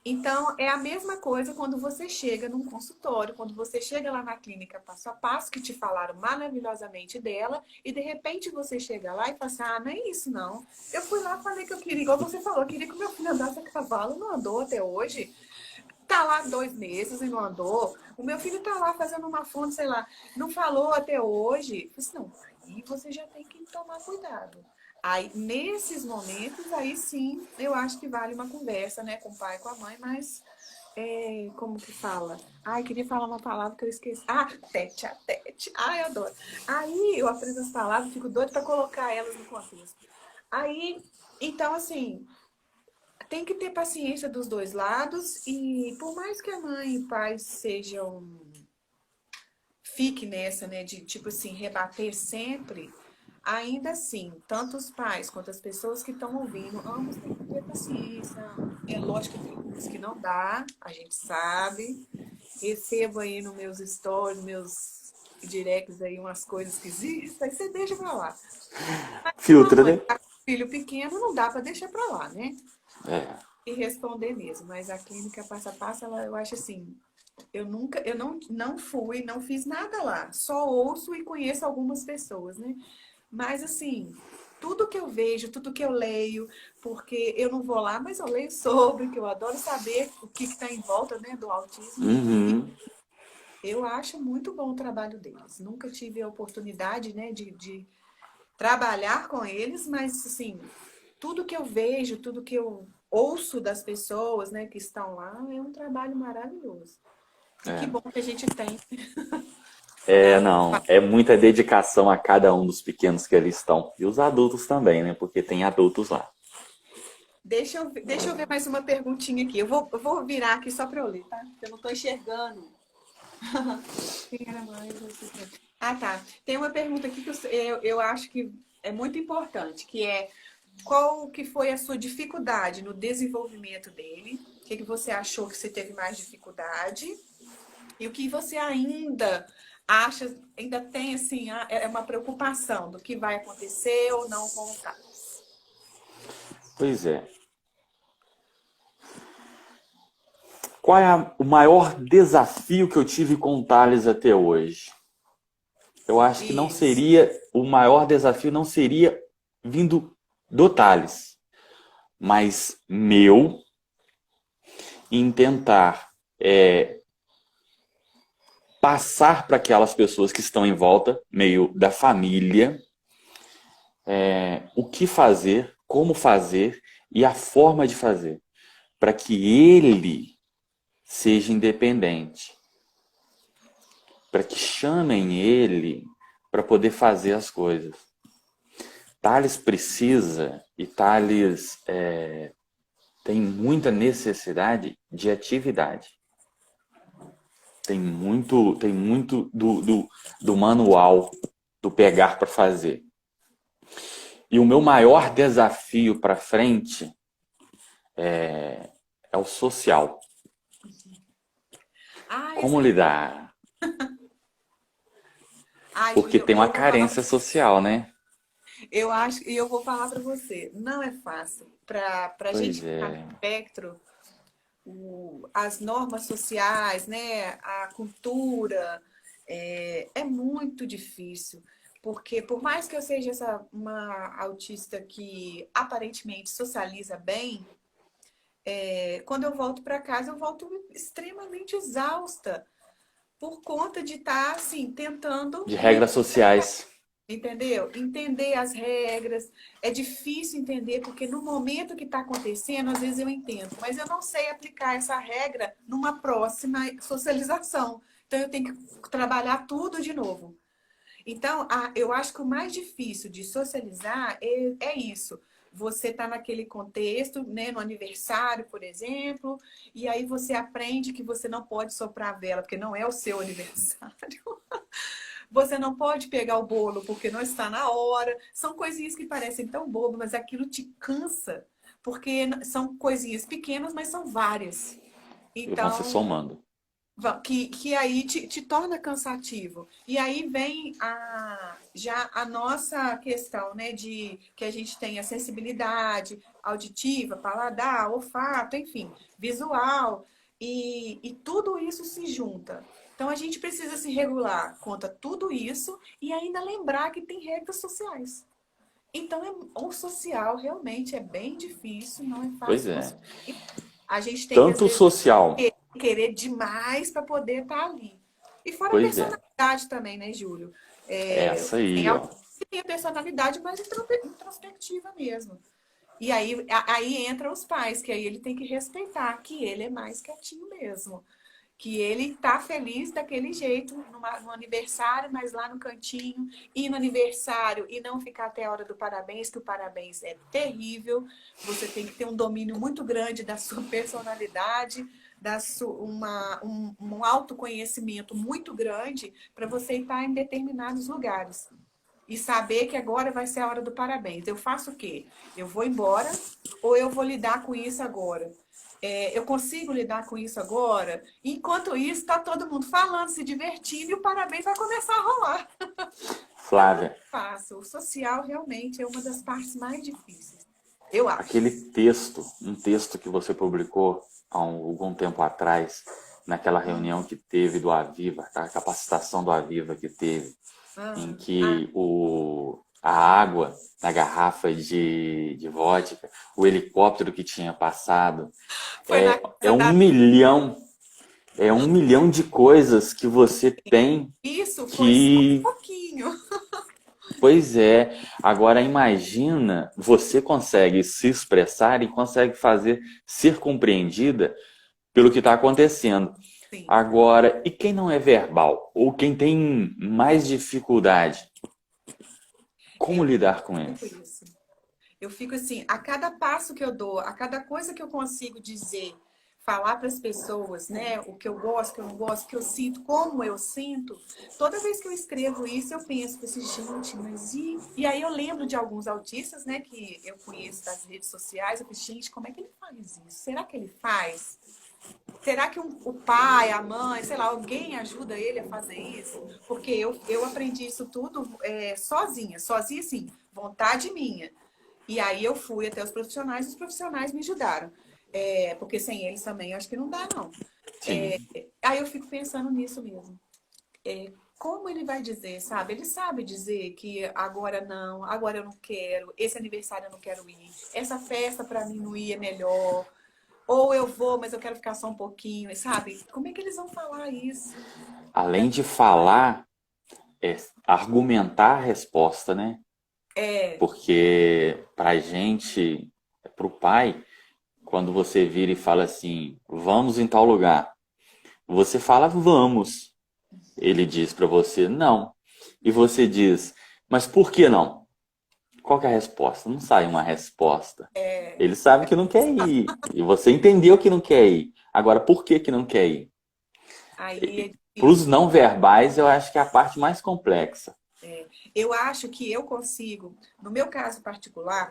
Então, é a mesma coisa quando você chega num consultório, quando você chega lá na clínica passo a passo, que te falaram maravilhosamente dela, e de repente você chega lá e fala assim, não é isso não. Eu fui lá, falei que eu queria, igual você falou, eu queria que o meu filho andasse a cavalo, não andou até hoje. Tá lá 2 meses e não andou. O meu filho tá lá fazendo uma fonte, sei lá, não falou até hoje. Eu disse, não, aí você já tem que tomar cuidado. Aí, nesses momentos, aí sim, eu acho que vale uma conversa, né, com o pai e com a mãe, mas como que fala? Ai, queria falar uma palavra que eu esqueci. Tete a tete. Ai, eu adoro. Aí eu aprendo as palavras, fico doida para colocar elas no contexto. Aí, então, assim, tem que ter paciência dos dois lados e por mais que a mãe e o pai sejam fique nessa, né, de tipo assim, rebater sempre, ainda assim, tanto os pais quanto as pessoas que estão ouvindo, ambos têm que ter paciência. É lógico que tem coisas que não dá, a gente sabe. Recebo aí nos meus stories, meus directs aí umas coisas esquisitas, aí você deixa pra lá. Uma Filtra, mãe né? que tá com um filho pequeno, não dá pra deixar pra lá, né? É. E responder mesmo, mas a clínica passo a passo, eu acho assim, eu não fui, não fiz nada lá, só ouço e conheço algumas pessoas, né? Mas assim, tudo que eu vejo, tudo que eu leio, porque eu não vou lá, mas eu leio sobre, que eu adoro saber o que está em volta, né, do autismo. Uhum. Eu acho muito bom o trabalho deles. Nunca tive a oportunidade, né, de trabalhar com eles, mas assim, tudo que eu vejo, tudo que eu ouço das pessoas, né, que estão lá, é um trabalho maravilhoso. E que bom que a gente tem. Não, é muita dedicação a cada um dos pequenos que ali estão. E os adultos também, né? Porque tem adultos lá. Deixa eu ver mais uma perguntinha aqui. Eu vou virar aqui só para eu ler, tá? Porque eu não estou enxergando. Quem era mais? Ah, tá. Tem uma pergunta aqui que eu acho que é muito importante, que é qual que foi a sua dificuldade no desenvolvimento dele? O que você achou que você teve mais dificuldade? E o que você ainda acha, ainda tem assim, é uma preocupação do que vai acontecer ou não com o Thales? Pois é. Qual é o maior desafio que eu tive com o Thales até hoje? Eu acho que não Isso. seria, o maior desafio não seria vindo do Thales, mas meu em tentar passar para aquelas pessoas que estão em volta, meio da família, o que fazer, como fazer e a forma de fazer, para que ele seja independente, para que chamem ele para poder fazer as coisas. Thales precisa e Thales tem muita necessidade de atividade. Tem muito do manual, do pegar para fazer. E o meu maior desafio para frente é o social. Ah, Como lidar? Porque Júlio, tem uma eu vou falar carência social, né? Eu acho, e eu vou falar para você, não é fácil. Para a Pois gente que está no é. espectro, as normas sociais, né, a cultura, é muito difícil. Porque por mais que eu seja uma autista que aparentemente socializa bem, quando eu volto para casa, eu volto extremamente exausta por conta de estar assim, tentando De me regras sociais. entendeu? Entender as regras. É difícil entender, porque no momento que está acontecendo, às vezes eu entendo, mas eu não sei aplicar essa regra numa próxima socialização. Então eu tenho que trabalhar tudo de novo. Então, eu acho que o mais difícil de socializar é isso. Você está naquele contexto, né, no aniversário, por exemplo, e aí você aprende que você não pode soprar a vela, porque não é o seu aniversário. Você não pode pegar o bolo porque não está na hora. São coisinhas que parecem tão bobas, mas aquilo te cansa. Porque são coisinhas pequenas, mas são várias. E vão se Então, somando. que aí te torna cansativo. E aí vem já a nossa questão, né? De que a gente tem a sensibilidade auditiva, paladar, olfato, enfim, visual. E tudo isso se junta. Então a gente precisa se regular contra tudo isso e ainda lembrar que tem regras sociais. Então, o social realmente é bem difícil, não é Pois fácil é. conseguir. A gente tem que, às Tanto vezes, social. querer demais para poder estar ali. E fora a Pois é. personalidade também, né, Júlio? Essa Tem aí, ó. alguém que tem a personalidade mais introspectiva mesmo. E aí entra os pais, que aí ele tem que respeitar que ele é mais quietinho mesmo. Que ele tá feliz daquele jeito no aniversário, mas lá no cantinho, ir no aniversário e não ficar até a hora do parabéns, que o parabéns é terrível. Você tem que ter um domínio muito grande da sua personalidade, um autoconhecimento muito grande para você estar em determinados lugares. E saber que agora vai ser a hora do parabéns. Eu faço o quê? Eu vou embora ou eu vou lidar com isso agora? Eu consigo lidar com isso agora? Enquanto isso, está todo mundo falando, se divertindo e o parabéns vai começar a rolar. Então, não é Flávia, fácil. O social realmente é uma das partes mais difíceis, eu acho. aquele texto, um texto que você publicou há algum tempo atrás, naquela reunião que teve do Aviva, tá? A capacitação do Aviva que teve, em Ah, que a água na garrafa de vodka, o helicóptero que tinha passado. Foi na É casa um da... milhão, é um milhão de coisas que você tem Isso foi só um que, pouquinho. pois é. Agora imagina, você consegue se expressar e consegue fazer ser compreendida pelo que está acontecendo. Sim, Agora, e quem não é verbal? Ou quem tem mais dificuldade? eu Como lidar com fico isso? isso. Eu fico assim, a cada passo que eu dou, a cada coisa que eu consigo dizer, falar para as pessoas, né, o que eu gosto, o que eu não gosto, o que eu sinto, como eu sinto, toda vez que eu escrevo isso, eu penso assim, gente, mas e aí eu lembro de alguns autistas, né, que eu conheço das redes sociais, eu penso, gente, como é que ele faz isso? Será que ele faz? Será que o pai, a mãe, sei lá, alguém ajuda ele a fazer isso? Porque eu aprendi isso tudo sozinha, sozinha assim, vontade minha. E aí eu fui até os profissionais me ajudaram. Porque sem eles também eu acho que não dá, não. Sim. Aí eu fico pensando nisso mesmo. Como ele vai dizer, sabe? Ele sabe dizer que agora não, agora eu não quero, esse aniversário eu não quero ir, essa festa para mim não ia melhor. Ou eu vou, mas eu quero ficar só um pouquinho, sabe? Como é que eles vão falar isso? Além de falar, é argumentar a resposta, né? É, Porque pra gente, pro pai, quando você vira e fala assim, vamos em tal lugar, você fala vamos. Ele diz pra você não. E você diz, mas por que não? Qual que é a resposta? Não sai uma resposta. Ele sabe que não quer ir. E você entendeu que não quer ir. Agora, por que que não quer ir? aí é Para os difícil. não verbais, eu acho que é a parte mais complexa. Eu acho que eu consigo, no meu caso particular,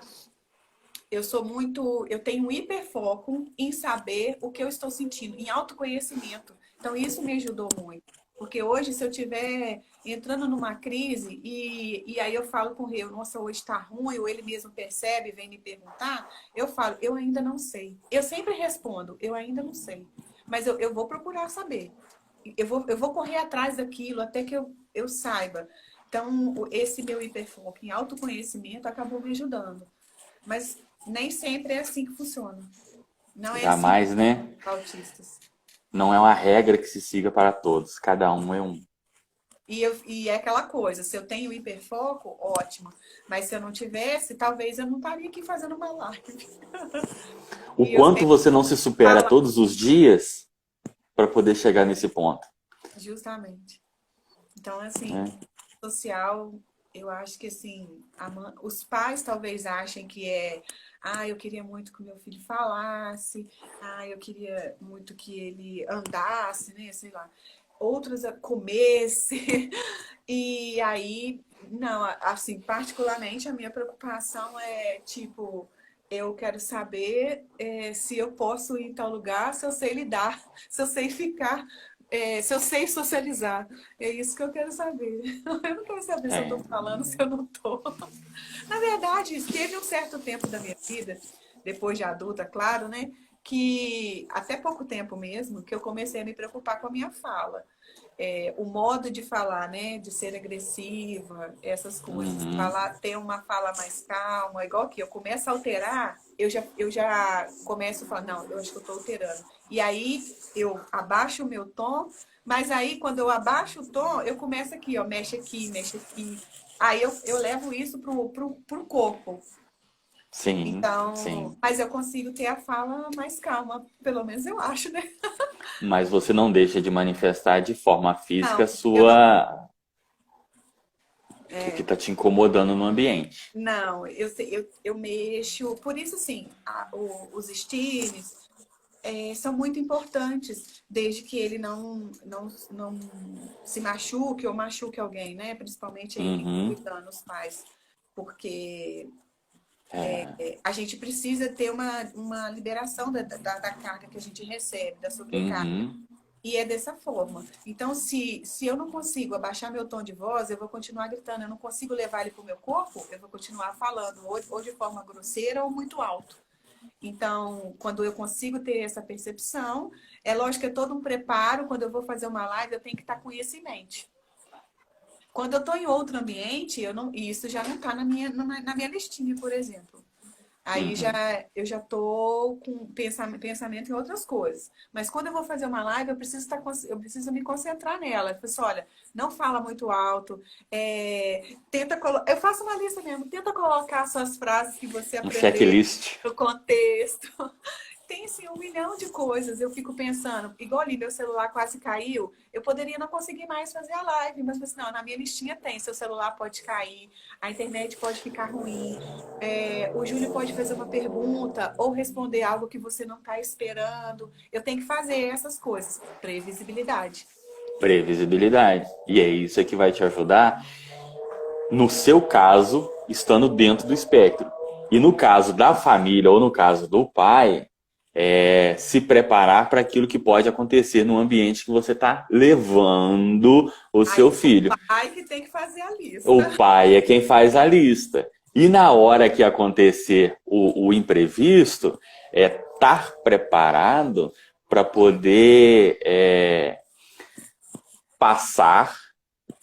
eu tenho um hiperfoco em saber o que eu estou sentindo, em autoconhecimento. Então, isso me ajudou muito. Porque hoje, se eu estiver entrando numa crise e aí eu falo com ele, nossa, hoje está ruim, ou ele mesmo percebe, vem me perguntar, eu falo, eu ainda não sei. Eu sempre respondo, eu ainda não sei. Mas eu vou procurar saber. Eu vou correr atrás daquilo até que eu saiba. Então, esse meu hiperfoco em autoconhecimento acabou me ajudando. Mas nem sempre é assim que funciona. Não é assim Jamais, né? para autistas. Não é uma regra que se siga para todos. Cada um é um. E é aquela coisa, se eu tenho hiperfoco, ótimo. Mas se eu não tivesse, talvez eu não estaria aqui fazendo uma live. O E eu quanto sempre você não se supera falo todos os dias para poder chegar nesse ponto, justamente. Então, assim, né? social, eu acho que assim, os pais talvez achem que eu queria muito que o meu filho falasse, eu queria muito que ele andasse, né, sei lá. Outros comesse. E aí, não, assim, particularmente a minha preocupação é tipo, eu quero saber se eu posso ir em tal lugar, se eu sei lidar, se eu sei ficar, se eu sei socializar. É isso que eu quero saber. Eu não quero saber se eu É. tô falando, se eu não tô. Na verdade, teve um certo tempo da minha vida, depois de adulta, claro, né? Que até pouco tempo mesmo, que eu comecei a me preocupar com a minha fala. O modo de falar, né? De ser agressiva, essas coisas. Uhum. Falar, ter uma fala mais calma, igual que eu começo a alterar, eu já começo a falar, não, eu acho que eu estou alterando. E aí eu abaixo o meu tom, mas aí quando eu abaixo o tom, eu começo aqui, ó, mexe aqui, mexe aqui. Aí eu levo isso pro corpo. Sim, Então, sim. mas eu consigo ter a fala mais calma, pelo menos eu acho, né? Mas você não deixa de manifestar de forma física Não, eu não. o que está te incomodando no ambiente. Não, eu mexo. Por isso, assim, os estilos são muito importantes, desde que ele não se machuque ou machuque alguém, né? Principalmente aí quem está Uhum. cuidando, os pais. Porque É. a gente precisa ter uma liberação da carga que a gente recebe, da sobrecarga. Uhum. E é dessa forma. Então, se eu não consigo abaixar meu tom de voz, eu vou continuar gritando. Eu não consigo levar ele para o meu corpo, eu vou continuar falando, ou de forma grosseira ou muito alto. Então, quando eu consigo ter essa percepção, é lógico que é todo um preparo. Quando eu vou fazer uma live, eu tenho que estar com isso em mente. Quando eu estou em outro ambiente, eu não, isso já não está na minha listinha, por exemplo. Aí Uhum. eu já tô com pensamento em outras coisas. Mas quando eu vou fazer uma live, eu preciso eu preciso me concentrar nela. Eu falo assim, olha, não fala muito alto, eu faço uma lista mesmo, tenta colocar suas frases que você Um aprendeu checklist. no contexto. Tem sim um milhão de coisas. Eu fico pensando, igual ali, meu celular quase caiu. Eu poderia não conseguir mais fazer a live, mas assim, não, na minha listinha tem. Seu celular pode cair, a internet pode ficar ruim, o Júlio pode fazer uma pergunta ou responder algo que você não está esperando. Eu tenho que fazer essas coisas. Previsibilidade. Previsibilidade. E é isso que vai te ajudar, no seu caso, estando dentro do espectro. E no caso da família ou no caso do pai, se preparar para aquilo que pode acontecer no ambiente que você está levando o Aí seu o filho. pai que tem que fazer a O lista. pai é quem faz a lista. E na hora que acontecer o imprevisto, estar preparado para poder passar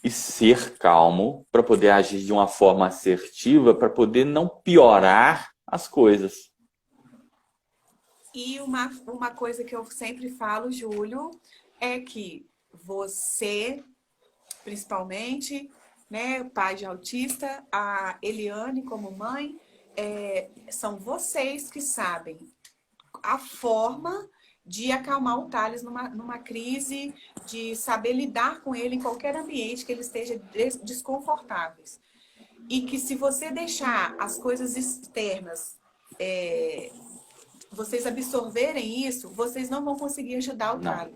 e ser calmo, para poder agir de uma forma assertiva, para poder não piorar as coisas. E uma coisa que eu sempre falo, Júlio, é que você, principalmente, né, pai de autista, a Eliane como mãe, são vocês que sabem a forma de acalmar o Thales numa crise, de saber lidar com ele em qualquer ambiente que ele esteja desconfortável. E que se você deixar as coisas externas, vocês absorverem isso, vocês não vão conseguir ajudar o Não. Thales.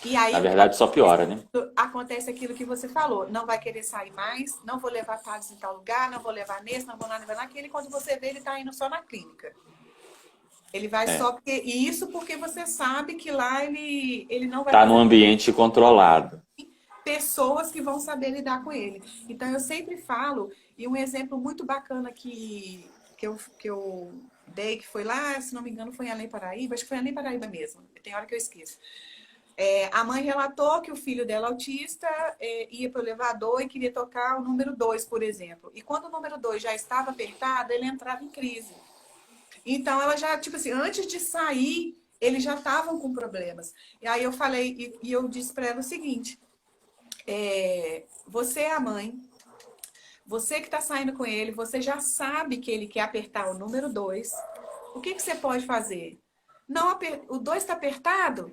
E aí Na o que verdade, só piora, né? acontece aquilo que você falou, não vai querer sair mais, não vou levar Thales em tal lugar, não vou levar nesse, não vou levar naquele, quando você vê ele está indo só na clínica. Ele vai É. só porque. E isso porque você sabe que lá ele não vai Tá num fazer ambiente controlado. pessoas que vão saber lidar com ele. Então eu sempre falo, e um exemplo muito bacana que eu dei, que foi lá, se não me engano, foi em Além Paraíba, acho que foi em Além Paraíba mesmo, tem hora que eu esqueço. A mãe relatou que o filho dela, autista, ia para o elevador e queria tocar o número 2, por exemplo. E quando o número 2 já estava apertado, ele entrava em crise. Então, ela já, tipo assim, antes de sair, eles já estavam com problemas. E aí eu falei, e eu disse para ela o seguinte: você é a mãe, você que está saindo com ele, você já sabe que ele quer apertar o número 2. O que você pode fazer? Não o 2 está apertado?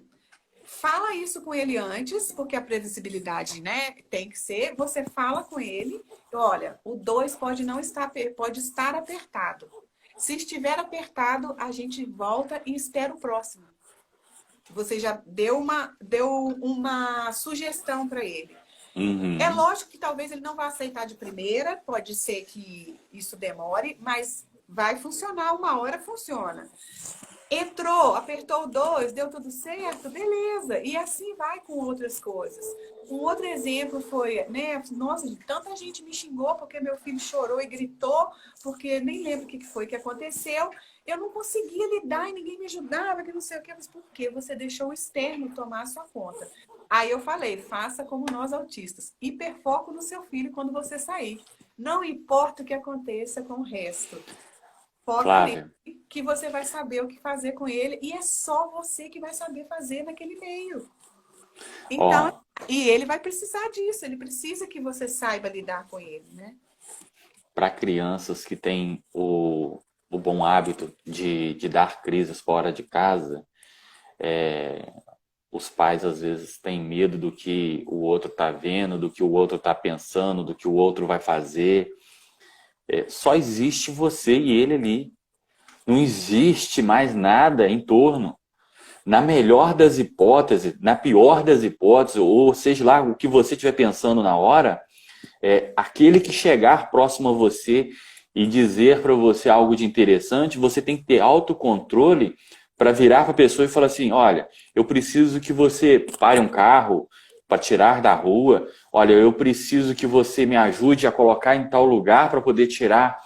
Fala isso com ele antes, porque a previsibilidade, né, tem que ser. Você fala com ele, olha, o 2 pode não estar, pode estar apertado. Se estiver apertado, a gente volta e espera o próximo. Você já deu uma sugestão para ele. É Uhum. lógico que talvez ele não vá aceitar de primeira, pode ser que isso demore, mas vai funcionar, uma hora funciona. Entrou, apertou o 2, deu tudo certo, beleza. E assim vai com outras coisas. Um outro exemplo foi, né? Nossa, tanta gente me xingou porque meu filho chorou e gritou, porque nem lembro o que foi que aconteceu. Eu não conseguia lidar e ninguém me ajudava, que não sei o que. Mas por que você deixou o externo tomar a sua conta? Aí eu falei, faça como nós autistas. Hiperfoco no seu filho quando você sair. Não importa o que aconteça com o resto. Foca ali Flávia, que você vai saber o que fazer com ele e é só você que vai saber fazer naquele meio. Então, ó, e ele vai precisar disso, ele precisa que você saiba lidar com ele, né? para crianças que têm o bom hábito de dar crises fora de casa, os pais às vezes têm medo do que o outro está vendo, do que o outro está pensando, do que o outro vai fazer. Só existe você e ele ali. Não existe mais nada em torno. Na melhor das hipóteses, na pior das hipóteses, ou seja lá o que você estiver pensando na hora, aquele que chegar próximo a você e dizer para você algo de interessante, você tem que ter autocontrole para virar para a pessoa e falar assim: olha, eu preciso que você pare um carro para tirar da rua, olha, eu preciso que você me ajude a colocar em tal lugar para poder tirar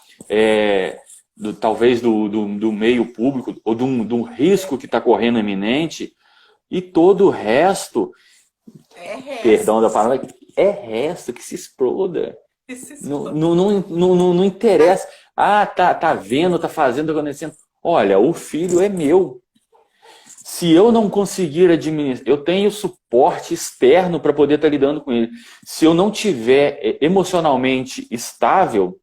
talvez do meio público ou de um risco que está correndo iminente, e todo o resto, É resto. perdão da palavra, é resto, que se exploda. Esse Não, esforço. não, não, não interessa. Ah, tá vendo, tá fazendo, tá acontecendo. Olha, o filho é meu. Se eu não conseguir administrar, eu tenho suporte externo para poder estar lidando com ele. Se eu não tiver emocionalmente estável,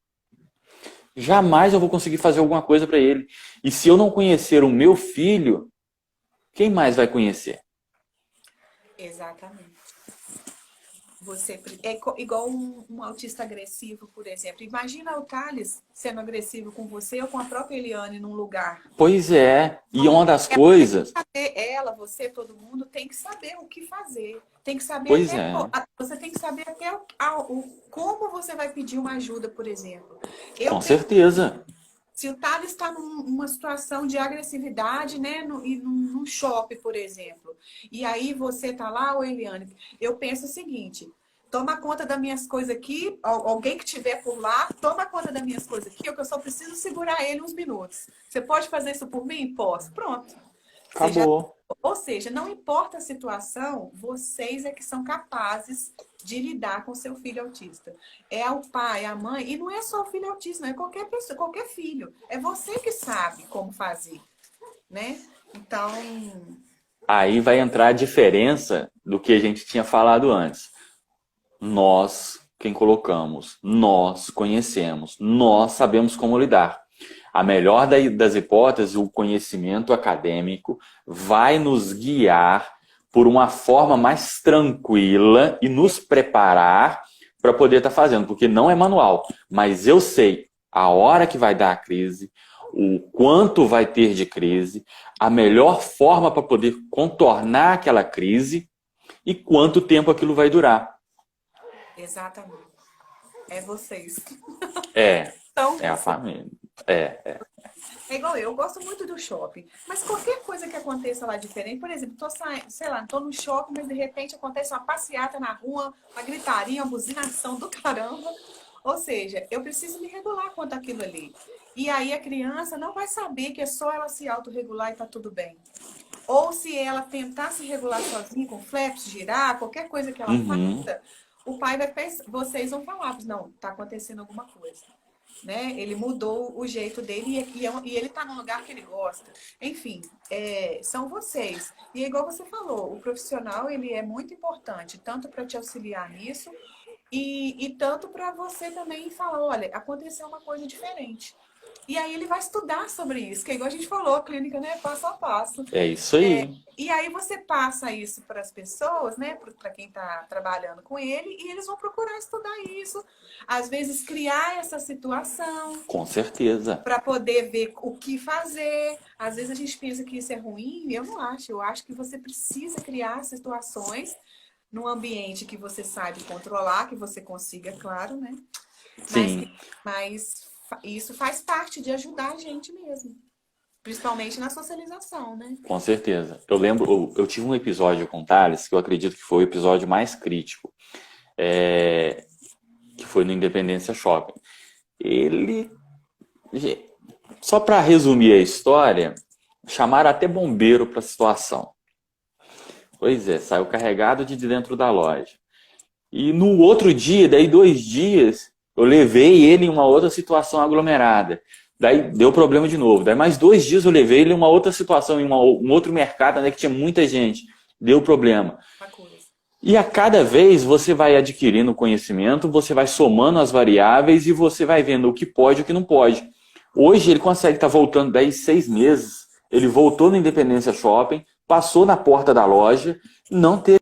jamais eu vou conseguir fazer alguma coisa para ele. E se eu não conhecer o meu filho, quem mais vai conhecer? Exatamente. Você é igual um autista agressivo, por exemplo. Imagina o Thales sendo agressivo com você ou com a própria Eliane num lugar. Pois é, e Então, uma das coisas, ela, você, todo mundo tem que saber o que fazer. Tem que saber pois até é, você tem que saber até como você vai pedir uma ajuda, por exemplo. Eu com penso, certeza. se o Thales está numa situação de agressividade, né, e num shopping, por exemplo, e aí você tá lá, ô Eliane, eu penso o seguinte: toma conta das minhas coisas aqui, alguém que estiver por lá, toma conta das minhas coisas aqui, eu só preciso segurar ele uns minutos. Você pode fazer isso por mim? Posso. Pronto. Você já... Acabou. Ou seja, não importa a situação, vocês é que são capazes de lidar com seu filho autista. É o pai, a mãe, e não é só o filho autista, não é qualquer pessoa, qualquer filho. É você que sabe como fazer, né? Então, Aí vai entrar a diferença do que a gente tinha falado antes. Nós, quem colocamos, nós conhecemos, nós sabemos como lidar. A melhor das hipóteses, o conhecimento acadêmico vai nos guiar por uma forma mais tranquila e nos preparar para poder estar fazendo, porque não é manual, mas eu sei a hora que vai dar a crise, o quanto vai ter de crise, a melhor forma para poder contornar aquela crise e quanto tempo aquilo vai durar. exatamente. É vocês. É, Então, é a família. É. é igual eu gosto muito do shopping. Mas qualquer coisa que aconteça lá diferente, por exemplo, tô saindo, sei lá, tô no shopping, mas de repente acontece uma passeata na rua, uma gritaria, uma buzinação do caramba. Ou seja, eu preciso me regular quanto àquilo ali. E aí a criança não vai saber que é só ela se autorregular e tá tudo bem. Ou se ela tentar se regular sozinha, com flaps, girar, qualquer coisa que ela Uhum. faça, o pai vai pensar, vocês vão falar, não, tá acontecendo alguma coisa. Né? Ele mudou o jeito dele e ele está num lugar que ele gosta. Enfim, são vocês. E é igual você falou, o profissional ele é muito importante, tanto para te auxiliar nisso e tanto para você também falar, olha, aconteceu uma coisa diferente. E aí ele vai estudar sobre isso, que é igual a gente falou, a clínica, né, passo a passo. É isso aí. E aí você passa isso para as pessoas, né, para quem está trabalhando com ele, e eles vão procurar estudar isso. Às vezes criar essa situação Com certeza. para poder ver o que fazer. Às vezes a gente pensa que isso é ruim, eu não acho. Eu acho que você precisa criar situações num ambiente que você saiba controlar, que você consiga, claro, né? Mas, Sim, mas isso faz parte de ajudar a gente mesmo. Principalmente na socialização, né? com certeza. Eu lembro, eu tive um episódio com o Thales, que eu acredito que foi o episódio mais crítico, que foi no Independência Shopping. Ele, só para resumir a história, chamaram até bombeiro para a situação. Pois é, saiu carregado de dentro da loja. E no outro dia, daí 2 dias, eu levei ele em uma outra situação aglomerada. Daí deu problema de novo. Daí mais 2 dias eu levei ele em uma outra situação, em um outro mercado, né, que tinha muita gente. Deu problema. E a cada vez você vai adquirindo conhecimento, você vai somando as variáveis e você vai vendo o que pode e o que não pode. Hoje ele consegue estar voltando 10, 6 meses. Ele voltou no Independência Shopping, passou na porta da loja, não teve